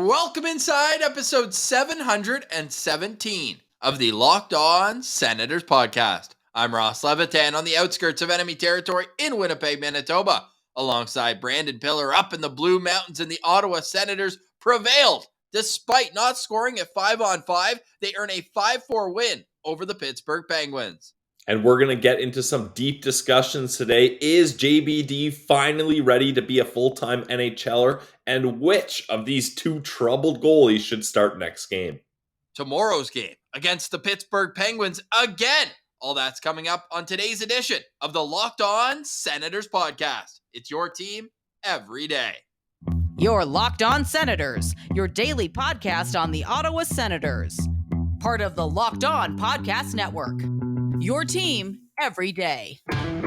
Welcome inside episode 717 of the Locked On Senators podcast. I'm Ross Levitan on the outskirts of enemy territory in Winnipeg, Manitoba, alongside Brandon Piller up in the Blue Mountains, and the Ottawa Senators prevailed. Despite not scoring at 5-on-5, they earn a 5-4 win over the Pittsburgh Penguins. And we're going to get into some deep discussions today. Is JBD finally ready to be a full-time NHLer? And which of these two troubled goalies should start next game? Tomorrow's game against the Pittsburgh Penguins again. All that's coming up on today's edition of the Locked On Senators podcast. It's your team every day. Your Locked On Senators, your daily podcast on the Ottawa Senators. Part of the Locked On Podcast Network. Your team every day. I'm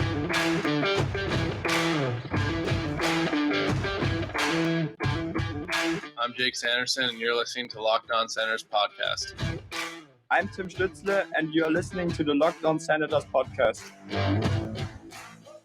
Jake Sanderson, and you're listening to Locked On Senators podcast. I'm Tim Stützle, and you're listening to the Locked On Senators podcast.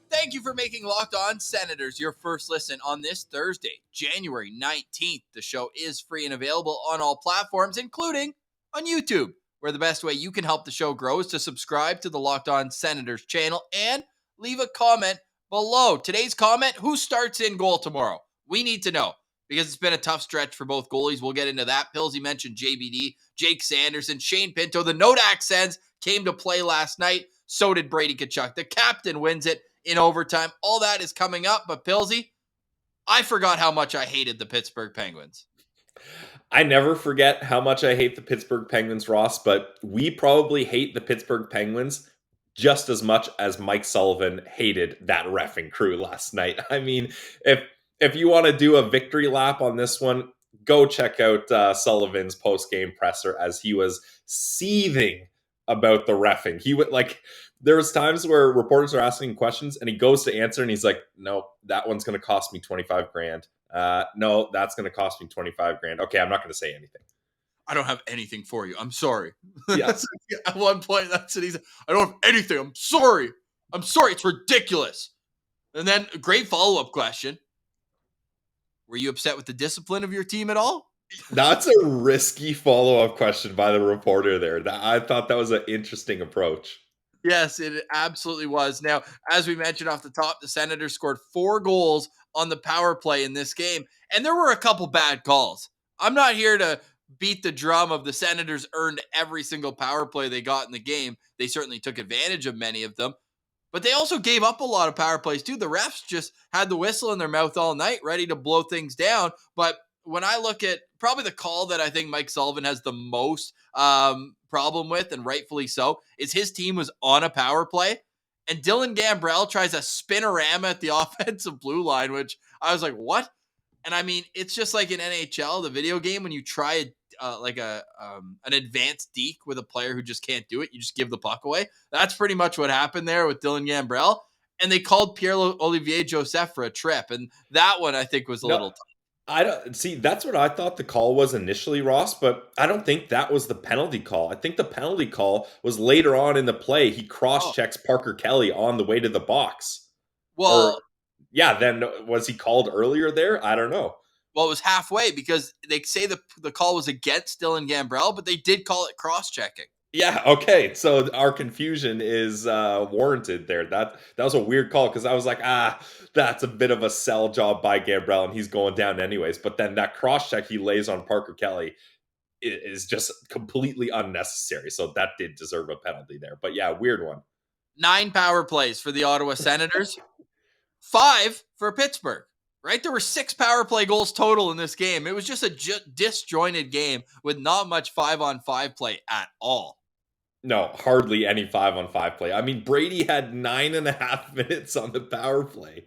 Thank you for making Locked On Senators your first listen on this Thursday, January 19th. The show is free and available on all platforms, including on YouTube, where the best way you can help the show grow is to subscribe to the Locked On Senators channel and leave a comment below. Today's comment: who starts in goal tomorrow? We need to know, because it's been a tough stretch for both goalies. We'll get into that. Pillsy mentioned JBD, Jake Sanderson, Shane Pinto. The Nodak Sens came to play last night. So did Brady Tkachuk. The captain wins it in overtime. All that is coming up. But Pillsy, I forgot how much I hated the Pittsburgh Penguins. I never forget how much I hate the Pittsburgh Penguins, Ross, but we probably hate the Pittsburgh Penguins just as much as Mike Sullivan hated that reffing crew last night. I mean, if you want to do a victory lap on this one, go check out Sullivan's post-game presser as he was seething about the reffing. He would there was times where reporters are asking questions and he goes to answer and he's like, no, that one's going to cost me 25 grand. No, that's going to cost me 25 grand. Okay, I'm not going to say anything. I don't have anything for you. I'm sorry. Yes. At one point, that's what he said. I don't have anything. I'm sorry. I'm sorry. It's ridiculous. And then a great follow-up question. Were you upset with the discipline of your team at all? That's a risky follow-up question by the reporter there. I thought that was an interesting approach. Yes, it absolutely was. Now, as we mentioned off the top, the Senators scored 4 goals on the power play in this game, and there were a couple bad calls. I'm not here to beat the drum of the Senators earned every single power play they got in the game. They certainly took advantage of many of them, but they also gave up a lot of power plays too. The refs just had the whistle in their mouth all night, ready to blow things down. But when I look at probably the call that I think Mike Sullivan has the most problem with, and rightfully so, is his team was on a power play, and Dylan Gambrell tries a spinorama at the offensive blue line, which I was like, what? And I mean, it's just like in NHL, the video game, when you try an advanced deke with a player who just can't do it, you just give the puck away. That's pretty much what happened there with Dylan Gambrell. And they called Pierre-Olivier Joseph for a trip, and that one I think was a little tough. I don't see. That's what I thought the call was initially, Ross, but I don't think that was the penalty call. I think the penalty call was later on in the play. He cross-checks Parker Kelly on the way to the box. Well, then was he called earlier there? I don't know. Well, it was halfway because they say the call was against Dylan Gambrell, but they did call it cross-checking. Yeah, okay. So our confusion is warranted there. That was a weird call because I was like, that's a bit of a sell job by Gambrell, and he's going down anyways. But then that cross-check he lays on Parker Kelly is just completely unnecessary. So that did deserve a penalty there. But yeah, weird one. 9 power plays for the Ottawa Senators, 5 for Pittsburgh. Right? There were 6 power play goals total in this game. It was just a disjointed game with not much 5-on-5 play at all. No, hardly any 5-on-5 play. I mean, Brady had 9.5 minutes on the power play.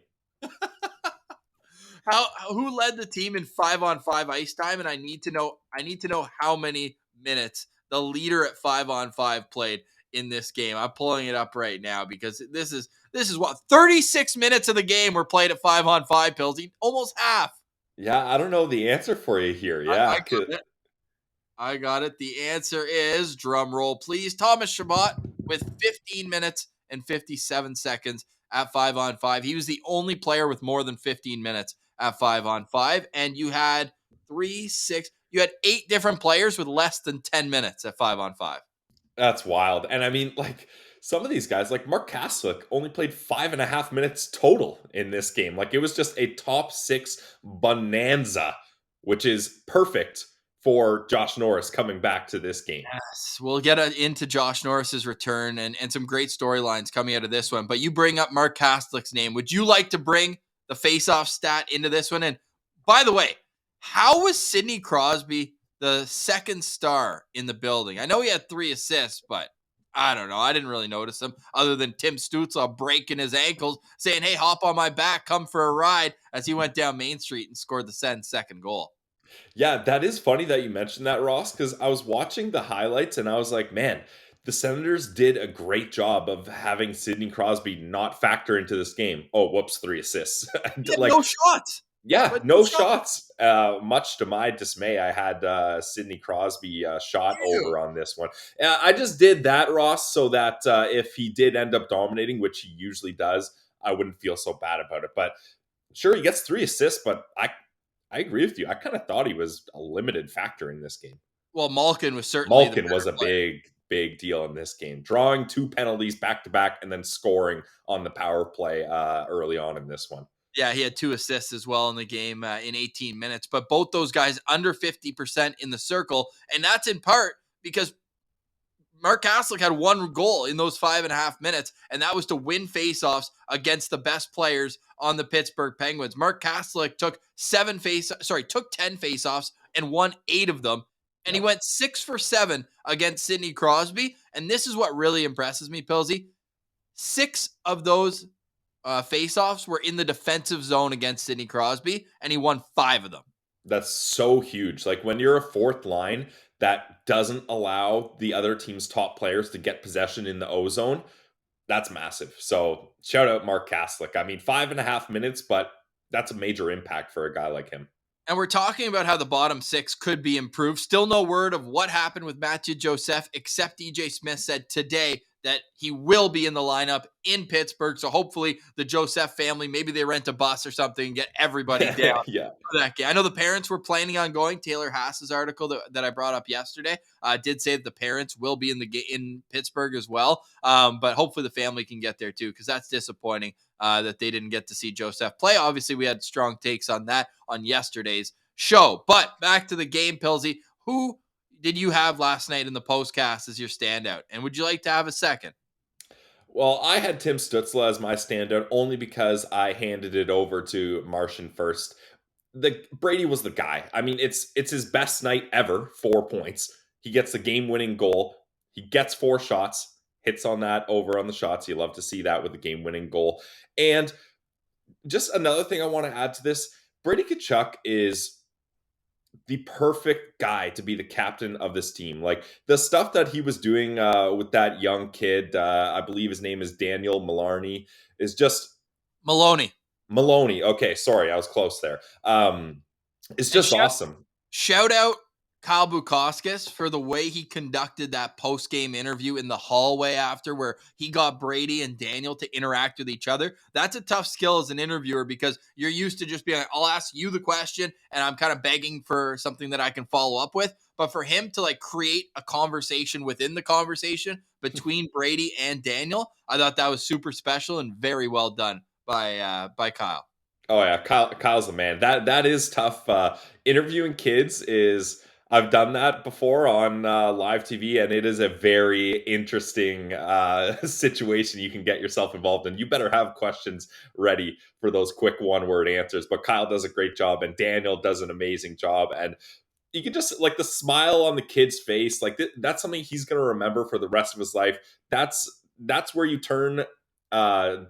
Who led the team in 5-on-5 ice time? And I need to know how many minutes the leader at 5-on-5 played in this game. I'm pulling it up right now because this is what 36 minutes of the game were played at 5-on-5, Pillsy. Almost half. Yeah, I don't know the answer for you here. Yeah, I got it. The answer is, drum roll please, Thomas Chabot with 15 minutes and 57 seconds at 5-on-5. He was the only player with more than 15 minutes at 5-on-5, and you had 3, 6. You had 8 different players with less than 10 minutes at 5-on-5. That's wild. And I mean, like, some of these guys, like Mark Kaslick, only played 5.5 minutes total in this game. Like, it was just a top 6 bonanza, which is perfect for Josh Norris coming back to this game. Yes, we'll get into Josh Norris's return and some great storylines coming out of this one. But you bring up Mark Kaslick's name. Would you like to bring the face-off stat into this one? And by the way, how was Sidney Crosby the second star in the building? I know he had 3 assists, but I don't know. I didn't really notice him other than Tim Stützle breaking his ankles, saying, hey, hop on my back, come for a ride, as he went down Main Street and scored the Sens' second goal. Yeah, that is funny that you mentioned that, Ross, because I was watching the highlights and I was like, man, the Senators did a great job of having Sidney Crosby not factor into this game. Oh, whoops, 3 assists. Like, no shots. Yeah, But no shots. Much to my dismay, I had Sidney Crosby shot over on this one. I just did that, Ross, so that if he did end up dominating, which he usually does, I wouldn't feel so bad about it. But sure, he gets 3 assists, but I agree with you. I kind of thought he was a limited factor in this game. Well, Malkin was certainly Malkin was a big deal in this game, drawing 2 penalties back to back and then scoring on the power play early on in this one. Yeah, he had 2 assists as well in the game in 18 minutes. But both those guys under 50% in the circle. And that's in part because Mark Kaslick had 1 goal in those 5.5 minutes, and that was to win faceoffs against the best players on the Pittsburgh Penguins. Mark Kaslick took 10 faceoffs and won 8 of them. And he went 6 for 7 against Sidney Crosby. And this is what really impresses me, Pilsy. 6 of those faceoffs were in the defensive zone against Sidney Crosby, and he won 5 of them. That's so huge. Like, when you're a fourth line that doesn't allow the other team's top players to get possession in the O zone, that's massive. So shout out Mark Kaslick. I mean, 5.5 minutes, but that's a major impact for a guy like him. And we're talking about how the bottom 6 could be improved. Still no word of what happened with Matthew Joseph, except DJ Smith said today that he will be in the lineup in Pittsburgh. So hopefully the Joseph family, maybe they rent a bus or something and get everybody down for that game. I know the parents were planning on going. Taylor Haas's article that I brought up yesterday did say that the parents will be in Pittsburgh as well. But hopefully the family can get there too, because that's disappointing that they didn't get to see Joseph play. Obviously, we had strong takes on that on yesterday's show. But back to the game, Pilsy. Who did you have last night in the postcast as your standout? And would you like to have a second? Well, I had Tim Stützle as my standout only because I handed it over to Martian first. Brady was the guy. I mean, it's his best night ever, 4 points. He gets the game-winning goal. He gets 4 shots, hits on that over on the shots. You love to see that with the game-winning goal. And just another thing I want to add to this, Brady Tkachuk is the perfect guy to be the captain of this team. Like, the stuff that he was doing with that young kid, I believe his name is Daniel Maloney, is just... Maloney. Okay, sorry, I was close there. It's just awesome. Shout out Kyle Bukauskas for the way he conducted that post-game interview in the hallway after, where he got Brady and Daniel to interact with each other. That's a tough skill as an interviewer, because you're used to just being like, I'll ask you the question and I'm kind of begging for something that I can follow up with. But for him to like create a conversation within the conversation between Brady and Daniel, I thought that was super special and very well done by Kyle. Oh yeah, Kyle's the man. That is tough. Interviewing kids is... I've done that before on live TV, and it is a very interesting situation you can get yourself involved in. You better have questions ready for those quick one-word answers. But Kyle does a great job, and Daniel does an amazing job. And you can just, like, the smile on the kid's face, like, that's something he's going to remember for the rest of his life. That's where you turn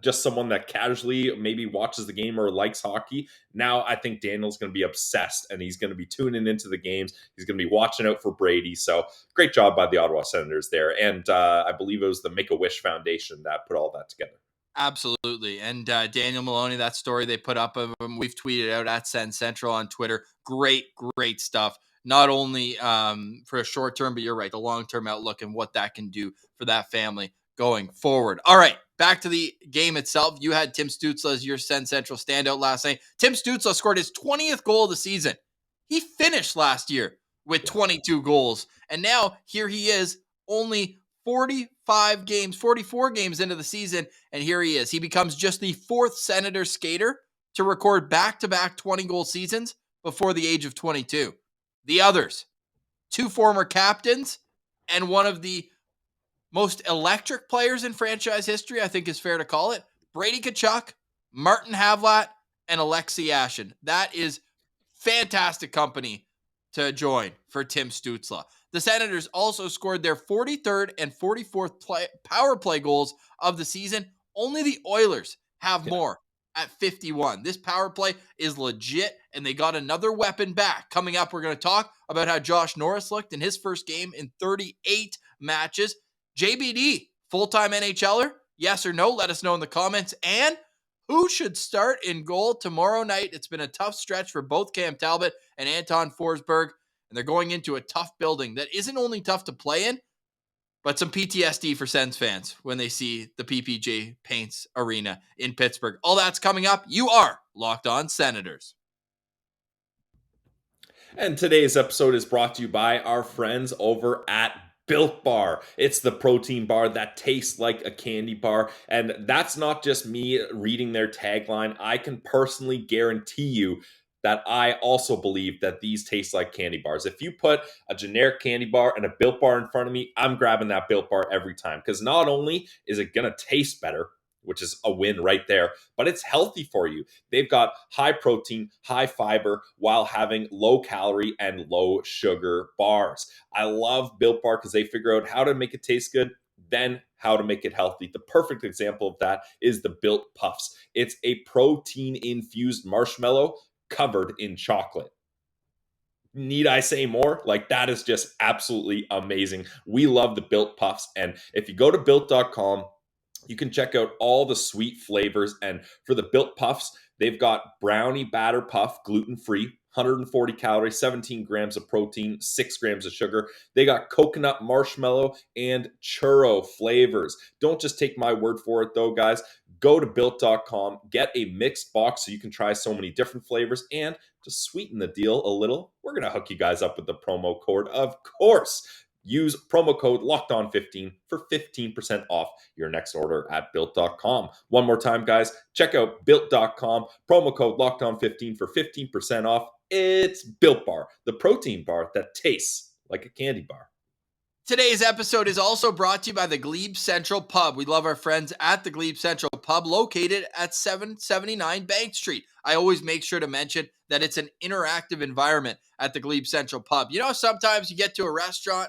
just someone that casually maybe watches the game or likes hockey. Now I think Daniel's going to be obsessed, and he's going to be tuning into the games. He's going to be watching out for Brady. So great job by the Ottawa Senators there. And I believe it was the Make-A-Wish Foundation that put all that together. Absolutely. And Daniel Maloney, that story they put up of him, we've tweeted out at Sens Central on Twitter. Great stuff. Not only for a short term, but you're right, the long-term outlook and what that can do for that family going forward. All right, back to the game itself. You had Tim Stützle as your Sens Central standout last night. Tim Stützle scored his 20th goal of the season He finished last year with 22 goals. And now here he is, only 44 games into the season. And here he is. He becomes just the fourth Senators skater to record back-to-back 20-goal seasons before the age of 22. The others, 2 former captains and one of the most electric players in franchise history, I think is fair to call it, Brady Tkachuk, Martin Havlat, and Alexei Yashin. That is fantastic company to join for Tim Stützle. The Senators also scored their 43rd and 44th power play goals of the season. Only the Oilers have more at 51. This power play is legit, and they got another weapon back. Coming up, we're going to talk about how Josh Norris looked in his first game in 38 matches. JBD, full-time NHLer? Yes or no? Let us know in the comments. And who should start in goal tomorrow night? It's been a tough stretch for both Cam Talbot and Anton Forsberg, and they're going into a tough building that isn't only tough to play in, but some PTSD for Sens fans when they see the PPG Paints Arena in Pittsburgh. All that's coming up. You are Locked On Senators. And today's episode is brought to you by our friends over at Built Bar. It's the protein bar that tastes like a candy bar. And that's not just me reading their tagline. I can personally guarantee you that I also believe that these taste like candy bars. If you put a generic candy bar and a Built Bar in front of me, I'm grabbing that Built Bar every time. Because not only is it going to taste better, which is a win right there, but it's healthy for you. They've got high protein, high fiber, while having low calorie and low sugar bars. I love Built Bar because they figure out how to make it taste good, then how to make it healthy. The perfect example of that is the Built Puffs. It's a protein-infused marshmallow covered in chocolate. Need I say more? Like, that is just absolutely amazing. We love the Built Puffs. And if you go to built.com, you can check out all the sweet flavors. And for the Built Puffs, they've got brownie batter puff, gluten-free, 140 calories, 17 grams of protein, 6 grams of sugar. They got coconut marshmallow and churro flavors. Don't just take my word for it, though, guys. Go to built.com, get a mixed box so you can try so many different flavors. And to sweeten the deal a little, we're going to hook you guys up with the promo code, of course. Use promo code LOCKEDON15 for 15% off your next order at Built.com. One more time, guys, check out Built.com, promo code LOCKEDON15 for 15% off. It's Built Bar, the protein bar that tastes like a candy bar. Today's episode is also brought to you by the Glebe Central Pub. We love our friends at the Glebe Central Pub, located at 779 Bank Street. I always make sure to mention that it's an interactive environment at the Glebe Central Pub. You know, sometimes you get to a restaurant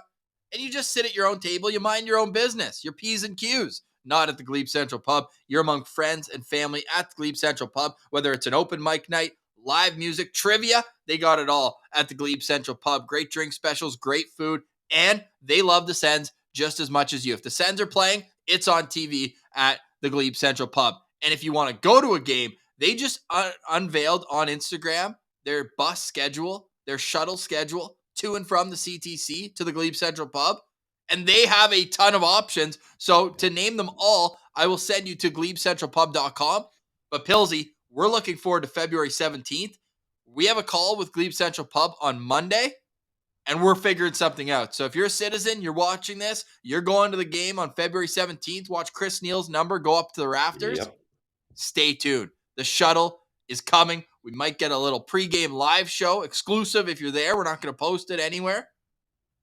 and you just sit at your own table, you mind your own business, your P's and Q's. Not at the Glebe Central Pub. You're among friends and family at the Glebe Central Pub, whether it's an open mic night, live music, trivia, they got it all at the Glebe Central Pub. Great drink specials, great food, and they love the Sens just as much as you. If the Sens are playing, it's on TV at the Glebe Central Pub. And if you want to go to a game, they just unveiled on Instagram their bus schedule, their shuttle schedule, to and from the CTC to the Glebe Central Pub, and they have a ton of options. So to name them all, I will send you to glebecentralpub.com. But Pilsy, we're looking forward to February 17th. We have a call with Glebe Central Pub on Monday, and we're figuring something out. So if you're a citizen, you're watching this, you're going to the game on February 17th, watch Chris Neal's number go up to the rafters. Yep. Stay tuned. The shuttle is coming. We might get a little pregame live show exclusive if you're there. We're not going to post it anywhere.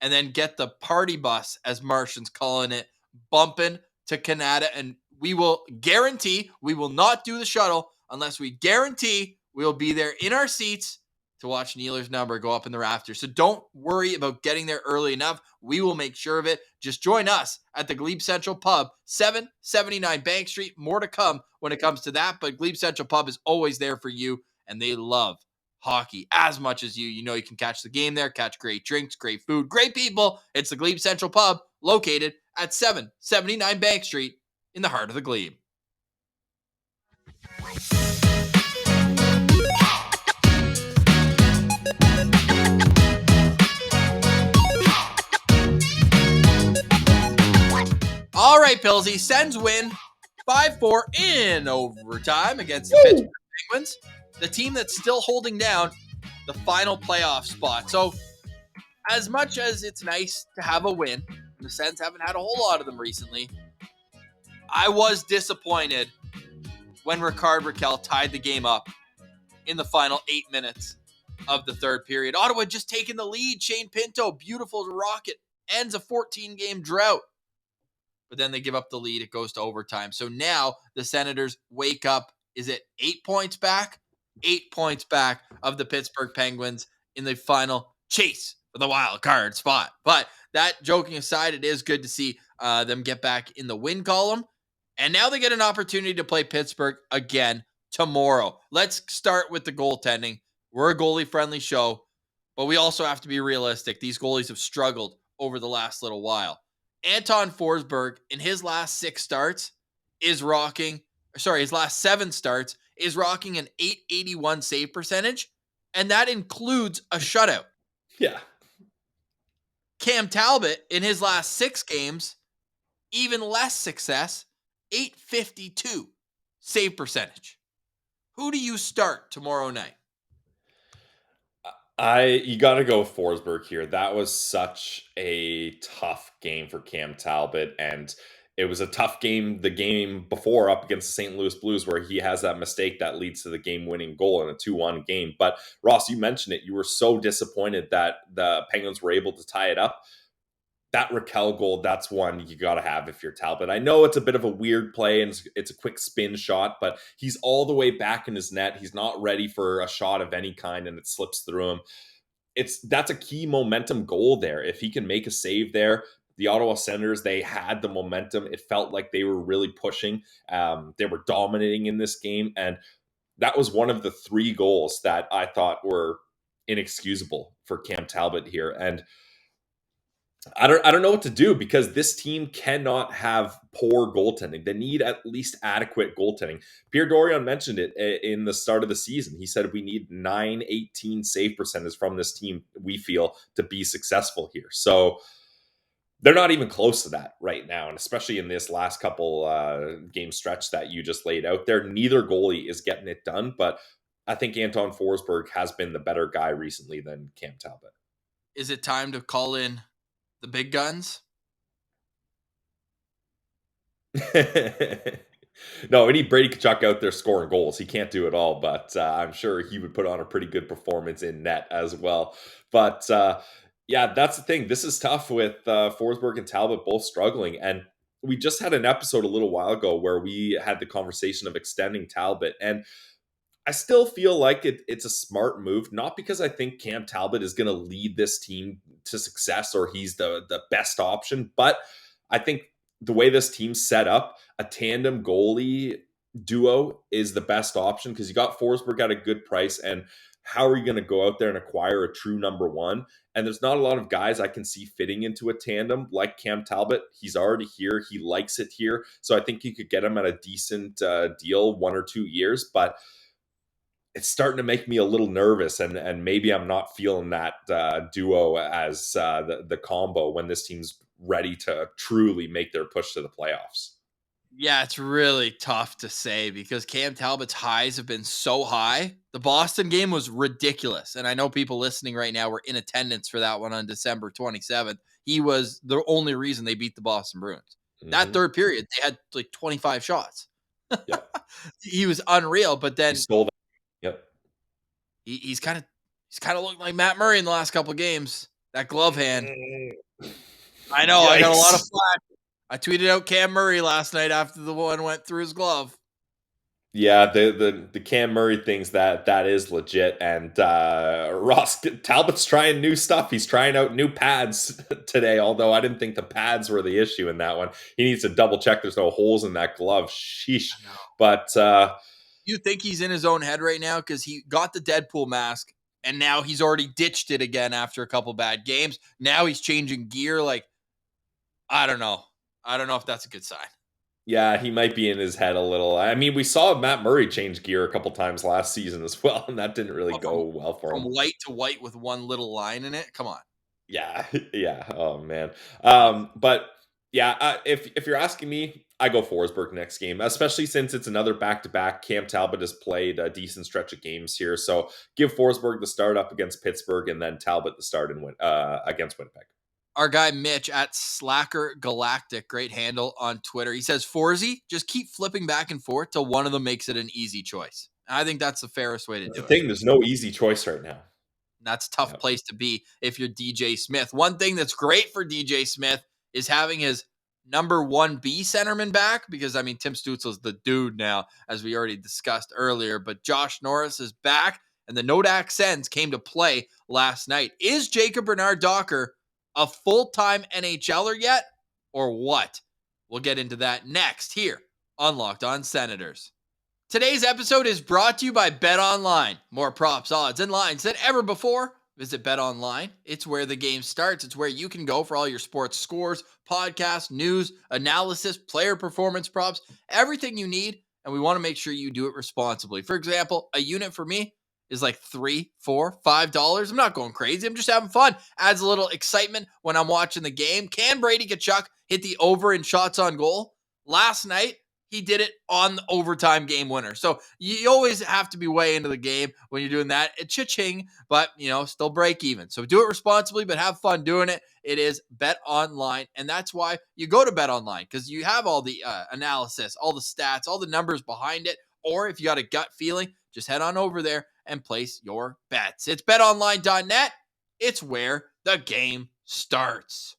And then get the party bus, as Martians calling it, bumping to Canada. And we will guarantee we will not do the shuttle unless we guarantee we'll be there in our seats to watch Nealer's number go up in the rafters. So don't worry about getting there early enough. We will make sure of it. Just join us at the Glebe Central Pub, 779 Bank Street. More to come when it comes to that, but Glebe Central Pub is always there for you, and they love hockey as much as you. You know you can catch the game there, catch great drinks, great food, great people. It's the Glebe Central Pub, located at 779 Bank Street in the heart of the Glebe. All right, Pilsy, Sens win 5-4 in overtime against the Pittsburgh Penguins. The team that's still holding down the final playoff spot. So as much as it's nice to have a win, the Sens haven't had a whole lot of them recently, I was disappointed when Rickard Rakell tied the game up in the final 8 minutes of the third period. Ottawa just taking the lead. Shane Pinto, beautiful rocket, ends a 14-game drought. But then they give up the lead. It goes to overtime. So now the Senators wake up. Is it 8 points back? 8 points back of the Pittsburgh Penguins in the final chase for the wild card spot. But that joking aside, it is good to see them get back in the win column. And now they get an opportunity to play Pittsburgh again tomorrow. Let's start with the goaltending. We're a goalie-friendly show, but we also have to be realistic. These goalies have struggled over the last little while. Anton Forsberg, in his last 7 starts, is rocking an 881 save percentage, and that includes a shutout. Yeah. Cam Talbot, in his last 6 games, even less success, 852 save percentage. Who do you start tomorrow night? You got to go with Forsberg here. That was such a tough game for Cam Talbot, and it was a tough game the game before up against the St. Louis Blues where he has that mistake that leads to the game-winning goal in a 2-1 game. But Ross, you mentioned it. You were so disappointed that the Penguins were able to tie it up. That Rakell goal, that's one you got to have if you're Talbot. I know it's a bit of a weird play and it's a quick spin shot, but he's all the way back in his net. He's not ready for a shot of any kind and it slips through him. That's a key momentum goal there. If he can make a save there, the Ottawa Senators, they had the momentum. It felt like they were really pushing. They were dominating in this game. And that was one of the 3 goals that I thought were inexcusable for Cam Talbot here. And I don't know what to do because this team cannot have poor goaltending. They need at least adequate goaltending. Pierre Dorion mentioned it in the start of the season. He said we need 918 save percentage from this team, we feel, to be successful here. So they're not even close to that right now. And especially in this last couple game stretch that you just laid out there, neither goalie is getting it done. But I think Anton Forsberg has been the better guy recently than Cam Talbot. Is it time to call in the big guns? No, we need Brady Tkachuk out there scoring goals. He can't do it all, but I'm sure he would put on a pretty good performance in net as well. But yeah, that's the thing. This is tough with Forsberg and Talbot both struggling. And we just had an episode a little while ago where we had the conversation of extending Talbot. And I still feel like it's a smart move, not because I think Cam Talbot is going to lead this team to success or he's the best option, but I think the way this team's set up, a tandem goalie duo is the best option because you got Forsberg at a good price, and how are you going to go out there and acquire a true number 1? And there's not a lot of guys I can see fitting into a tandem like Cam Talbot. He's already here. He likes it here. So I think you could get him at a decent deal, 1 or 2 years, but it's starting to make me a little nervous, and maybe I'm not feeling that duo as the combo when this team's ready to truly make their push to the playoffs. Yeah, it's really tough to say because Cam Talbot's highs have been so high. The Boston game was ridiculous, and I know people listening right now were in attendance for that one on December 27th. He was the only reason they beat the Boston Bruins. Mm-hmm. That third period, they had like 25 shots. Yep. He was unreal, but then he stole that. Yep. He's kind of looked like Matt Murray in the last couple of games. That glove hand. I know. Yikes. I got a lot of flack. I tweeted out Cam Murray last night after the one went through his glove. Yeah, the Cam Murray things that is legit. And Ross Talbot's trying new stuff. He's trying out new pads today. Although I didn't think the pads were the issue in that one. He needs to double check there's no holes in that glove. Sheesh. But you think he's in his own head right now because he got the Deadpool mask and now he's already ditched it again after a couple bad games. Now he's changing gear. Like, I don't know. I don't know if that's a good sign. Yeah, he might be in his head a little. I mean, we saw Matt Murray change gear a couple times last season as well, and that didn't really go well for him. From white to white with one little line in it? Come on. Yeah. Oh, man. But, yeah, if you're asking me, I go Forsberg next game, especially since it's another back-to-back. Cam Talbot has played a decent stretch of games here, so give Forsberg the start up against Pittsburgh, and then Talbot the start against Winnipeg. Our guy Mitch at Slacker Galactic, great handle on Twitter. He says, Forsy, just keep flipping back and forth till one of them makes it an easy choice. I think that's the fairest way to do it. The thing, there's no easy choice right now. That's a tough place to be if you're DJ Smith. One thing that's great for DJ Smith is having his number 1B centerman back, because, I mean, Tim Stützle is the dude now, as we already discussed earlier, but Josh Norris is back, and the Nodak Sens came to play last night. Is Jacob Bernard-Docker a full-time NHLer yet, or what? We'll get into that next here on Locked On Senators. Today's episode is brought to you by BetOnline. More props, odds, and lines than ever before. Visit BetOnline. It's where the game starts. It's where you can go for all your sports scores, podcasts, news, analysis, player performance props, everything you need. And we want to make sure you do it responsibly. For example, a unit for me is like $3, $4, $5. I'm not going crazy. I'm just having fun. Adds a little excitement when I'm watching the game. Can Brady Tkachuk hit the over in shots on goal? Last night, he did it on the overtime game winner. So you always have to be way into the game when you're doing that. It's cha-ching, but, still break even. So do it responsibly, but have fun doing it. It is BetOnline, and that's why you go to BetOnline, because you have all the analysis, all the stats, all the numbers behind it. Or if you got a gut feeling, just head on over there and place your bets. It's betonline.net. It's where the game starts.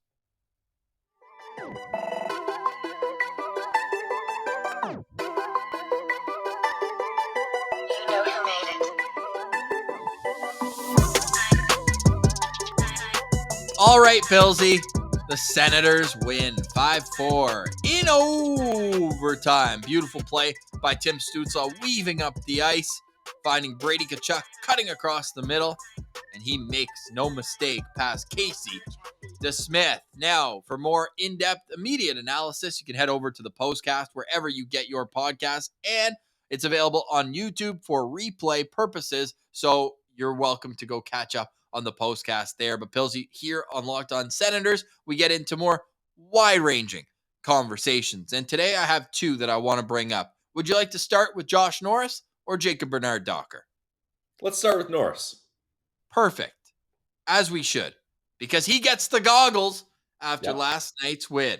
All right, Pillsy. The Senators win 5-4 in overtime. Beautiful play by Tim Stützle, weaving up the ice, finding Brady Tkachuk, cutting across the middle, and he makes no mistake past Casey DeSmith. Now, for more in-depth, immediate analysis, you can head over to the postcast wherever you get your podcast, and it's available on YouTube for replay purposes, so you're welcome to go catch up on the postcast there. But Pillsy, here on Locked On Senators, we get into more wide-ranging conversations. And today I have two that I want to bring up. Would you like to start with Josh Norris or Jacob Bernard-Docker? Let's start with Norris. Perfect. As we should. Because he gets the goggles after last night's win.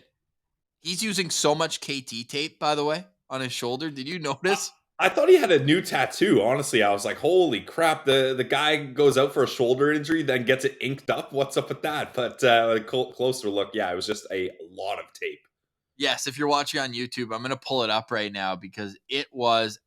He's using so much KT tape, by the way, on his shoulder. Did you notice? I thought he had a new tattoo. Honestly, I was like, holy crap. The guy goes out for a shoulder injury, then gets it inked up. What's up with that? But a closer look, it was just a lot of tape. Yes, if you're watching on YouTube, I'm going to pull it up right now because it was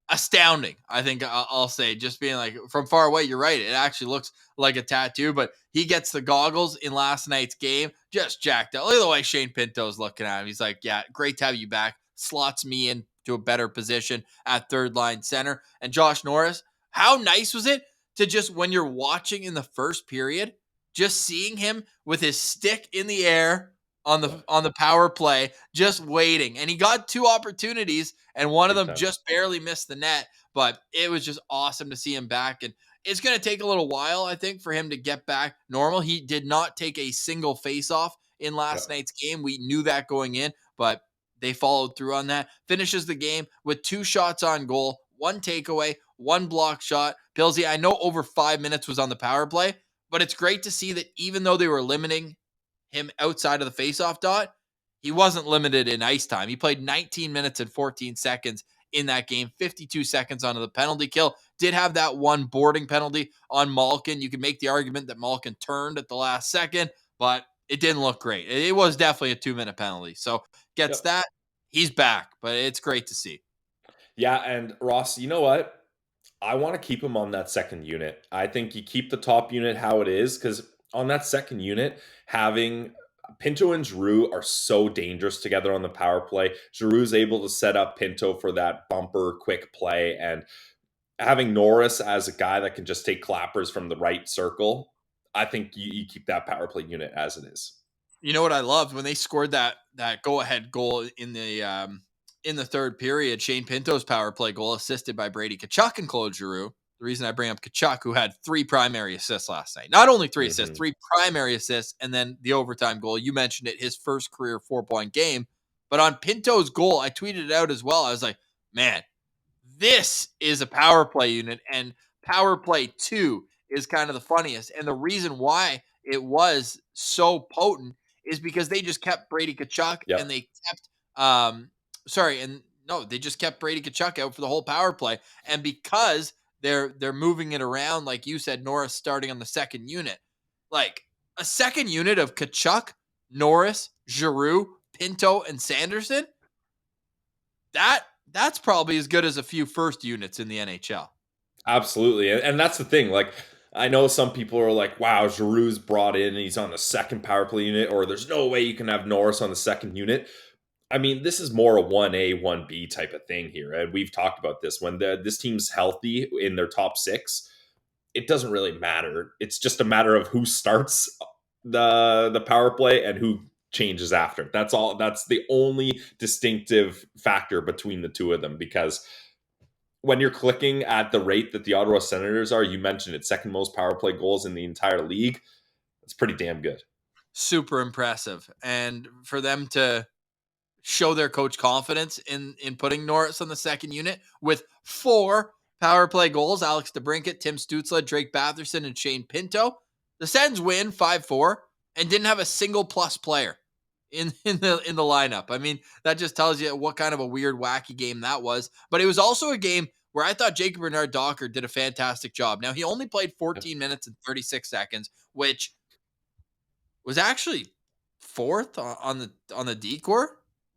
astounding. I think I'll say, just being like from far away, you're right. It actually looks like a tattoo, but he gets the goggles in last night's game, just jacked up. Look at the way Shane Pinto's looking at him. He's like, yeah, great to have you back. Slots me in to a better position at third line center. And Josh Norris, how nice was it to just, when you're watching in the first period, just seeing him with his stick in the air on the power play, just waiting. And he got two opportunities, and one of them just barely missed the net. But it was just awesome to see him back. And it's going to take a little while, I think, for him to get back normal. He did not take a single face-off in last night's game. We knew that going in, but they followed through on that. Finishes the game with 2 shots on goal, 1 takeaway, 1 block shot. Pillsy, I know over 5 minutes was on the power play, but it's great to see that even though they were limiting him outside of the faceoff dot, he wasn't limited in ice time. He played 19 minutes and 14 seconds in that game, 52 seconds onto the penalty kill. Did have that 1 boarding penalty on Malkin. You could make the argument that Malkin turned at the last second, but it didn't look great. It was definitely a 2-minute penalty. So gets that. He's back, but it's great to see. Yeah, and Ross, you know what? I want to keep him on that second unit. I think you keep the top unit how it is, because on that second unit, having Pinto and Giroux are so dangerous together on the power play. Giroux's able to set up Pinto for that bumper quick play, and having Norris as a guy that can just take clappers from the right circle, I think you keep that power play unit as it is. You know what I loved when they scored that go-ahead goal in the third period, Shane Pinto's power play goal assisted by Brady Tkachuk and Claude Giroux. The reason I bring up Tkachuk, who had 3 primary assists last night. Not only 3 assists, 3 primary assists, and then the overtime goal. You mentioned it, his first career 4-point game, But on Pinto's goal, I tweeted it out as well. I was like, man, this is a power play unit, and power play 2 is kind of the funniest. And the reason why it was so potent is because they just kept Brady Tkachuk and Yep. they kept they just kept Brady Tkachuk out for the whole power play. And because they're moving it around, like you said, Norris starting on the second unit. Like a second unit of Tkachuk, Norris, Giroux, Pinto, and Sanderson, that's probably as good as a few first units in the NHL. Absolutely. And that's the thing. Like, I know some people are like, wow, Giroux's brought in and he's on the second power play unit, or there's no way you can have Norris on the second unit. I mean, this is more a 1A, 1B type of thing here. And we've talked about this. When this team's healthy in their top 6, it doesn't really matter. It's just a matter of who starts the power play and who changes after. That's all. That's the only distinctive factor between the two of them, because when you're clicking at the rate that the Ottawa Senators are, you mentioned it, second most power play goals in the entire league. It's pretty damn good. Super impressive. And for them to show their coach confidence in putting Norris on the second unit with 4 power play goals, Alex DeBrincat, Tim Stützle, Drake Batherson, and Shane Pinto, the Sens win 5-4 and didn't have a single plus player in the lineup. I mean, that just tells you what kind of a weird, wacky game that was. But it was also a game where I thought Jacob Bernard-Docker did a fantastic job. Now, he only played 14 minutes and 36 seconds, which was actually 4th on the decor.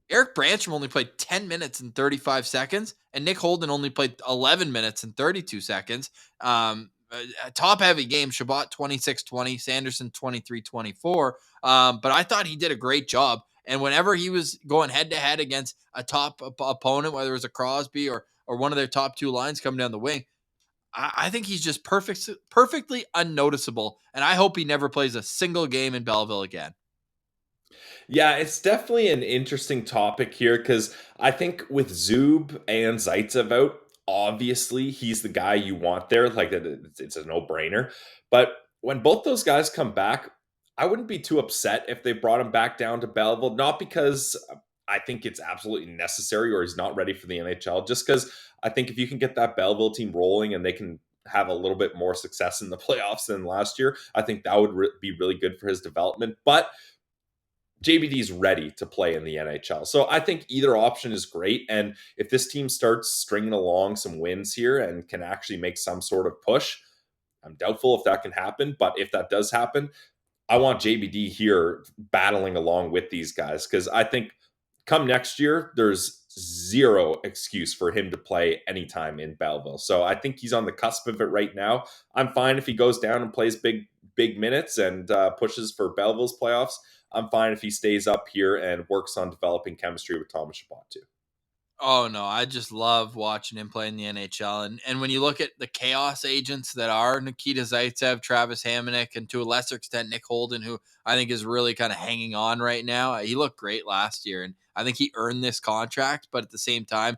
Eric Branstrom only played 10 minutes and 35 seconds, and Nick Holden only played 11 minutes and 32 seconds. A top-heavy game. Chabot 26-20, Sanderson 23-24. But I thought he did a great job. And whenever he was going head-to-head against a top opponent, whether it was a Crosby or one of their top 2 lines coming down the wing, I think he's just perfectly unnoticeable. And I hope he never plays a single game in Belleville again. Yeah, it's definitely an interesting topic here, because I think with Zub and Zaitsev out, obviously he's the guy you want there. Like, it's a no-brainer. But when both those guys come back, I wouldn't be too upset if they brought him back down to Belleville. Not because I think it's absolutely necessary or he's not ready for the NHL, just because I think if you can get that Belleville team rolling and they can have a little bit more success in the playoffs than last year, I think that would be really good for his development. But JBD is ready to play in the NHL. So I think either option is great. And if this team starts stringing along some wins here and can actually make some sort of push, I'm doubtful if that can happen. But if that does happen, I want JBD here battling along with these guys, because I think come next year, there's zero excuse for him to play anytime in Belleville. So I think he's on the cusp of it right now. I'm fine if he goes down and plays big minutes and pushes for Belleville's playoffs. I'm fine if he stays up here and works on developing chemistry with Thomas Chabot too. Oh, no, I just love watching him play in the NHL. And when you look at the chaos agents that are Nikita Zaitsev, Travis Hamonic, and to a lesser extent, Nick Holden, who I think is really kind of hanging on right now. He looked great last year, and I think he earned this contract. But at the same time,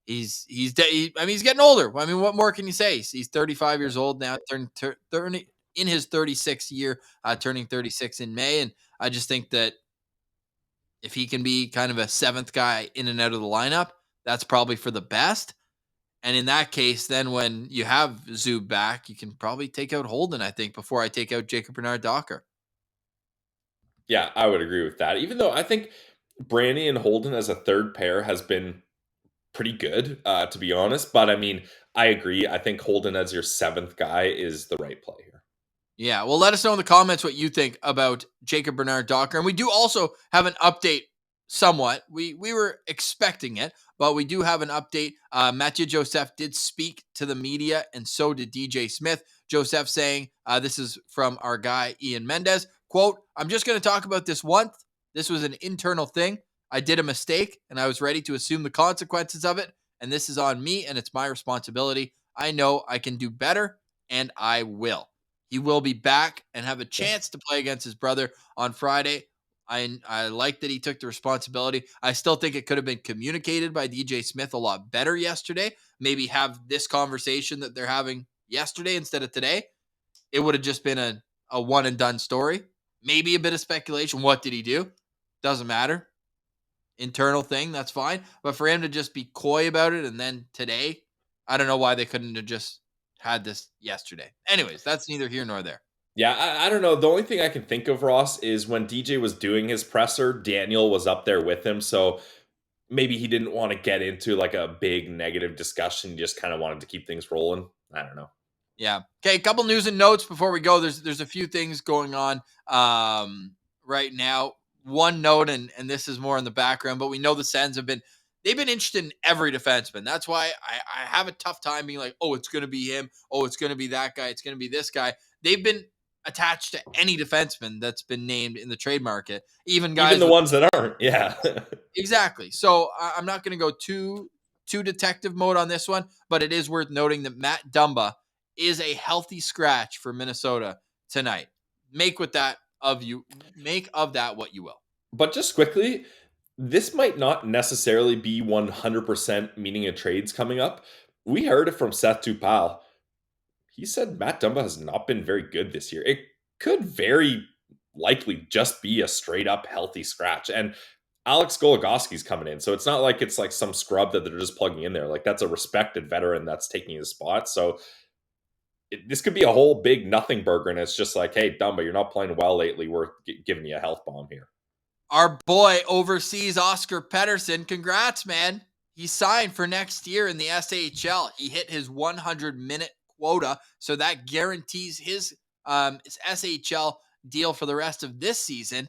he's getting older. I mean, what more can you say? He's 35 years old now, turning in his 36th year, turning 36 in May. And I just think that if he can be kind of a 7th guy in and out of the lineup, that's probably for the best. And in that case, then when you have Zub back, you can probably take out Holden, I think, before I take out Jacob Bernard-Docker. Yeah, I would agree with that. Even though I think Brandy and Holden as a third pair has been pretty good, to be honest. But I mean, I agree. I think Holden as your 7th guy is the right play here. Yeah, well, let us know in the comments what you think about Jacob Bernard-Docker. And we do also have an update somewhat. We were expecting it, but we do have an update. Mathieu Joseph did speak to the media, and so did DJ Smith. Joseph saying, this is from our guy, Ian Mendez, quote, "I'm just going to talk about this once. This was an internal thing. I did a mistake, and I was ready to assume the consequences of it. And this is on me, and it's my responsibility. I know I can do better, and I will. He will be back and have a chance to play against his brother on Friday. I like that he took the responsibility. I still think it could have been communicated by DJ Smith a lot better yesterday. Maybe have this conversation that they're having yesterday instead of today. It would have just been a one and done story. Maybe a bit of speculation. What did he do? Doesn't matter. internal thing, that's fine. But for him to just be coy about it and then today, I don't know why they couldn't have just had this yesterday. Anyways, that's neither here nor there. Yeah, I don't know. The only thing I can think of, Ross, is when DJ was doing his presser, Daniel was up there with him. So maybe he didn't want to get into like a big negative discussion. He just kind of wanted to keep things rolling. I don't know. Yeah. Okay, a couple news and notes before we go. There's a few things going on right now. One note, and this is more in the background, but we know the Sens they've been interested in every defenseman. That's why I have a tough time being like, oh, it's going to be him. Oh, it's going to be that guy. It's going to be this guy. They've been attached to any defenseman that's been named in the trade market, even guys, even the ones that aren't. Yeah, exactly. So I'm not going to go too detective mode on this one, but it is worth noting that Matt Dumba is a healthy scratch for Minnesota tonight. Make of that what you will. But just quickly, this might not necessarily be 100% meaning of trades coming up. We heard it from seethe Tupal. He said Matt Dumba has not been very good this year. It could very likely just be a straight up healthy scratch. And Alex Goligoski's coming in. So it's not like it's like some scrub that they're just plugging in there. Like that's a respected veteran that's taking his spot. So this could be a whole big nothing burger. And it's just like, hey, Dumba, you're not playing well lately. We're giving you a health bomb here. Our boy overseas, Oscar Pettersson. Congrats, man. He signed for next year in the SHL. He hit his 100-minute quota, so that guarantees his SHL deal for the rest of this season.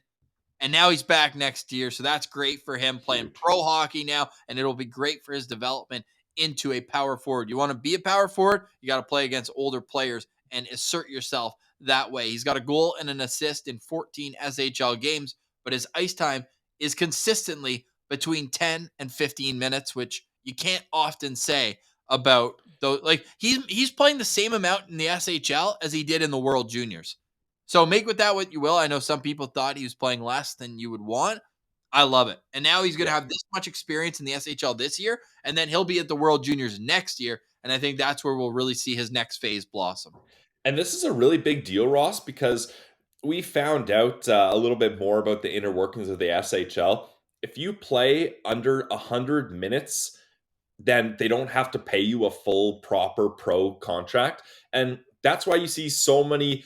And now he's back next year, so that's great for him playing pro hockey now, and it'll be great for his development into a power forward. You want to be a power forward, you got to play against older players and assert yourself that way. He's got a goal and an assist in 14 SHL games, but his ice time is consistently between 10 and 15 minutes, which you can't often say about those. Like he's playing the same amount in the SHL as he did in the World Juniors. So make with that what you will. I know some people thought he was playing less than you would want. I love it. And now he's going to have this much experience in the SHL this year, and then he'll be at the World Juniors next year. And I think that's where we'll really see his next phase blossom. And this is a really big deal, Ross, because we found out a little bit more about the inner workings of the SHL. If you play under 100 minutes, then they don't have to pay you a full, proper pro contract. And that's why you see so many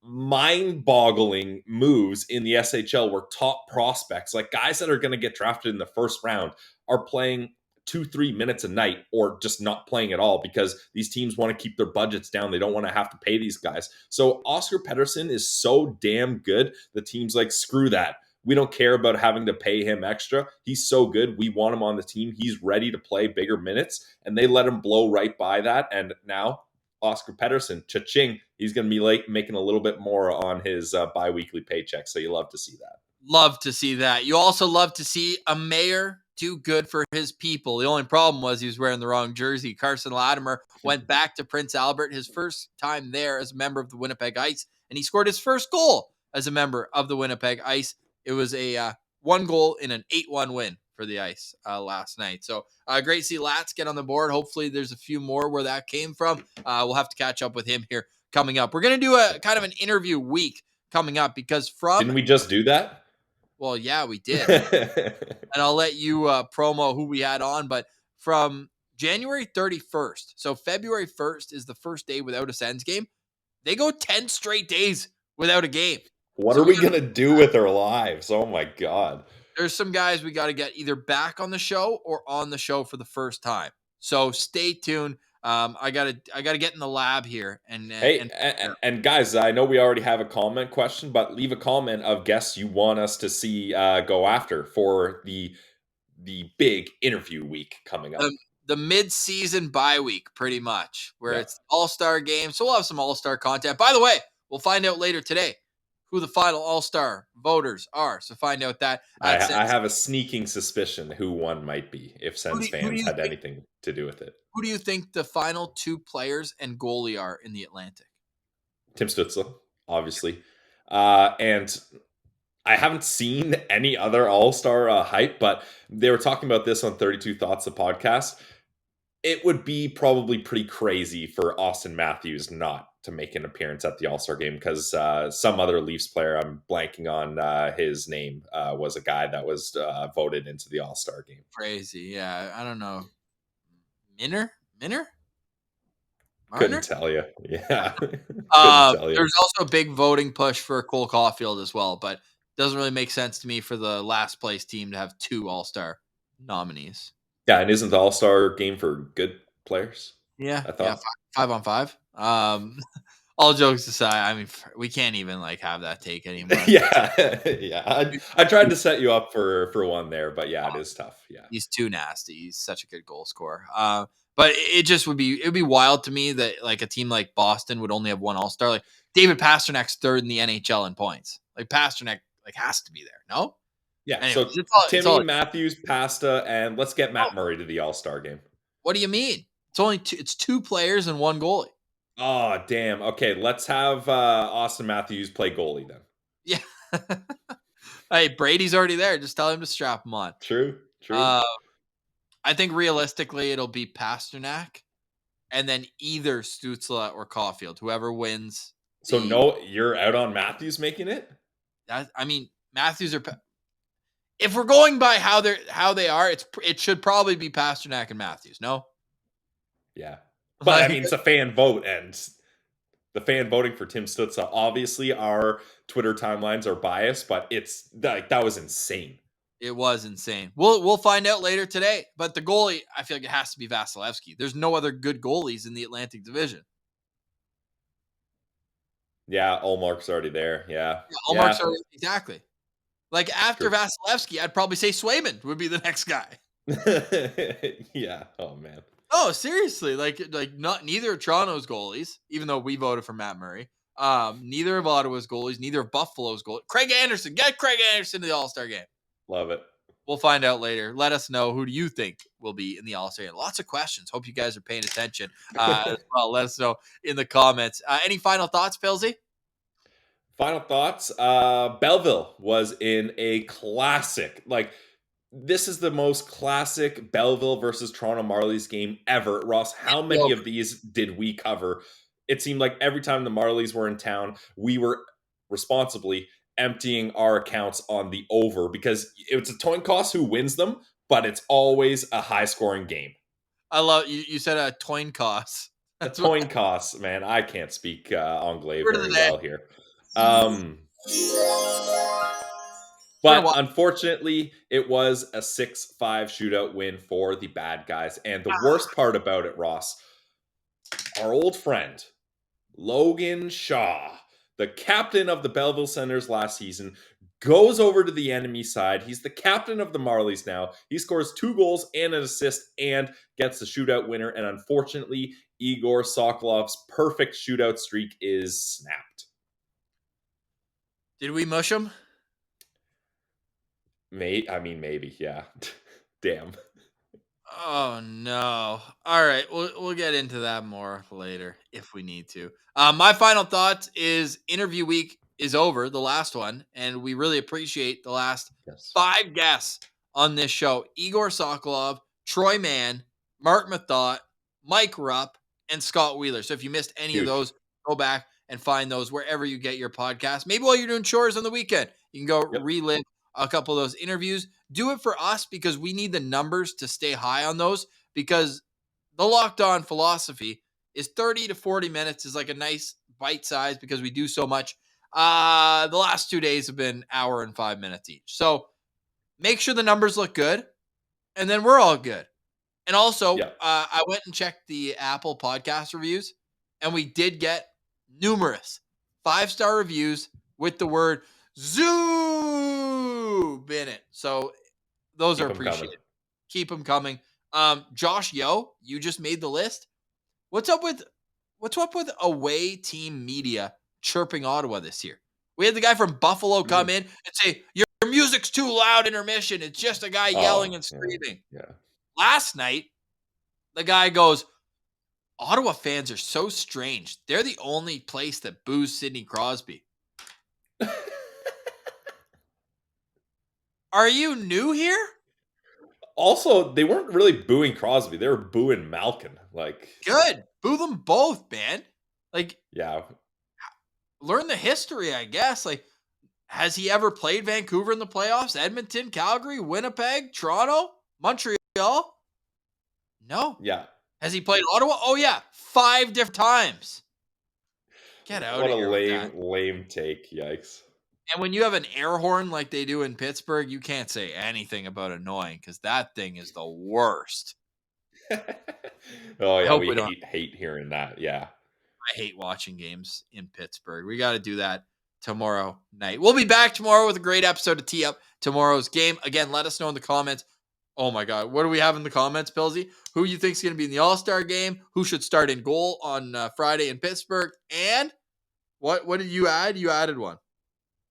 mind-boggling moves in the SHL where top prospects, like guys that are going to get drafted in the first round, are playing 2-3 minutes a night or just not playing at all because these teams want to keep their budgets down. They don't want to have to pay these guys. So Oscar Pettersson is so damn good. The team's like, screw that. We don't care about having to pay him extra. He's so good. We want him on the team. He's ready to play bigger minutes. And they let him blow right by that. And now Oscar Pettersson, cha-ching, he's going to be like making a little bit more on his bi-weekly paycheck. So you love to see that. Love to see that. You also love to see a mayor do good for his people. The only problem was he was wearing the wrong jersey. Carson Latimer went back to Prince Albert, his first time there as a member of the Winnipeg Ice, and he scored his first goal as a member of the Winnipeg Ice. It was a 1 goal in an 8-1 win for the Ice last night. So great to see Lats get on the board. Hopefully there's a few more where that came from. We'll have to catch up with him here coming up. We're going to do a kind of an interview week coming up because Didn't we just do that? Well, yeah, we did. And I'll let you promo who we had on. But from January 31st, so February 1st is the first day without a Sens game. They go 10 straight days without a game. What are we going to do with our lives? Oh, my God. There's some guys we got to get either back on the show or on the show for the first time. So stay tuned. I gotta get in the lab here. And guys, I know we already have a comment question, but leave a comment of guests you want us to see go after for the big interview week coming up. The mid-season bye week, pretty much, where it's All-Star game. So we'll have some All-Star content. By the way, we'll find out later today who the final All-Star voters are. So find out that. I have a sneaking suspicion who one might be if Sens fans had anything to do with it. Who do you think the final 2 players and goalie are in the Atlantic? Tim Stützle, obviously. And I haven't seen any other All-Star hype, but they were talking about this on 32 Thoughts, the podcast. It would be probably pretty crazy for Austin Matthews not to make an appearance at the All-Star game because some other Leafs player, I'm blanking on his name, was a guy that was voted into the All-Star game. Crazy. Yeah. I don't know. Minner? Marner? Couldn't tell you. Yeah. Couldn't tell you. There's also a big voting push for Cole Caulfield as well, but doesn't really make sense to me for the last place team to have 2 All-Star nominees. Yeah, and isn't the All-Star game for good players? Yeah. I thought. 5 on 5. All jokes aside, I mean, we can't even like have that take anymore. yeah. I tried to set you up for one there, but yeah, it is tough. Yeah, he's too nasty. He's such a good goal scorer. But it just would be wild to me that like a team like Boston would only have 1 All-Star. Like David Pasternak's 3rd in the NHL in points. Like Pasternak like has to be there. No. Yeah. Anyways, So Timmy, Matthews, Pasta, and let's get Matt Murray to the All-Star game. What do you mean? It's only 2. It's 2 players and 1 goalie. Oh, damn. Okay, let's have Austin Matthews play goalie then. Yeah. Hey, Brady's already there. Just tell him to strap him on. True. I think realistically it'll be Pasternak and then either Stützle or Caulfield, whoever wins. So no, you're out on Matthews making it? I mean, Matthews are. If we're going by how they are, it should probably be Pasternak and Matthews. No. Yeah, but I mean, it's a fan vote, and the fan voting for Tim Stützle. Obviously, our Twitter timelines are biased, but it's like that was insane. It was insane. We'll find out later today. But the goalie, I feel like it has to be Vasilevsky. There's no other good goalies in the Atlantic Division. Yeah, Ullmark's already there. Yeah, Ullmark's already exactly. Like after Vasilevsky, I'd probably say Swayman would be the next guy. Yeah. Oh man. Oh, seriously. Like neither of Toronto's goalies, even though we voted for Matt Murray. Neither of Ottawa's goalies, neither of Buffalo's goalies. Craig Anderson, get Craig Anderson to the All-Star game. Love it. We'll find out later. Let us know, who do you think will be in the All-Star game? Lots of questions. Hope you guys are paying attention as well. Let us know in the comments. Any final thoughts, Philzy? Final thoughts. Belleville was in a classic. Like, this is the most classic Belleville versus Toronto Marlies game ever. Ross, how many of these did we cover? It seemed like every time the Marlies were in town, we were responsibly emptying our accounts on the over because it's a coin toss who wins them, but it's always a high-scoring game. I love you said a coin toss. A coin toss, man. I can't speak Anglais very well here. But unfortunately, it was a 6-5 shootout win for the bad guys. And the worst part about it, Ross, our old friend, Logan Shaw, the captain of the Belleville Senators last season, goes over to the enemy side. He's the captain of the Marlies now. He scores 2 goals and an assist and gets the shootout winner. And unfortunately, Igor Sokolov's perfect shootout streak is snapped. Did we mush him? Maybe, yeah. Damn. Oh no! All right, we'll get into that more later if we need to. My final thought is interview week is over, the last one, and we really appreciate the last 5 guests on this show: Igor Sokolov, Troy Mann, Mark Mathot, Mike Rupp, and Scott Wheeler. So if you missed any of those, go back and find those wherever you get your podcast. Maybe while you're doing chores on the weekend, you can go relive a couple of those interviews. Do it for us because we need the numbers to stay high on those, because the Locked On philosophy is 30 to 40 minutes is like a nice bite size because we do so much. The last 2 days have been hour and 5 minutes each. So make sure the numbers look good and then we're all good. And also, I went and checked the Apple podcast reviews and we did get numerous 5-star reviews with the word Zoo in it. So those are appreciated. Keep them coming. Josh Yo, you just made the list. What's up with away team media chirping Ottawa this year? We had the guy from Buffalo come in and say, your music's too loud intermission. It's just a guy yelling and screaming. Yeah. Last night, the guy goes, Ottawa fans are so strange. They're the only place that boos Sidney Crosby. Are you new here? Also, they weren't really booing Crosby. They were booing Malkin. Like, good. Boo them both, man. Like, Yeah. learn the history, I guess. Like, has he ever played Vancouver in the playoffs? Edmonton, Calgary, Winnipeg, Toronto, Montreal? No. Yeah. Has he played Ottawa? Oh, yeah. 5 different times. Get out What of a here with that. lame take. Yikes. And when you have an air horn like they do in Pittsburgh, you can't say anything about annoying because that thing is the worst. Oh, yeah. hope We we don't- hate hearing that. Yeah. I hate watching games in Pittsburgh. We got to do that tomorrow night. We'll be back tomorrow with a great episode to tee up tomorrow's game. Again, let us know in the comments. Oh my God, what do we have in the comments, Pilsy? Who you think is going to be in the All-Star game? Who should start in goal on Friday in Pittsburgh? And what did you add? You added one.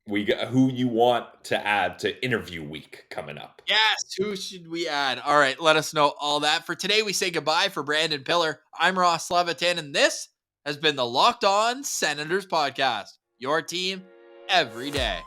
We got who you want to add to interview week coming up. Yes, who should we add? All right, let us know all that. For today, we say goodbye for Brandon Piller. I'm Ross Levitan, and this has been the Locked On Senators podcast. Your team every day.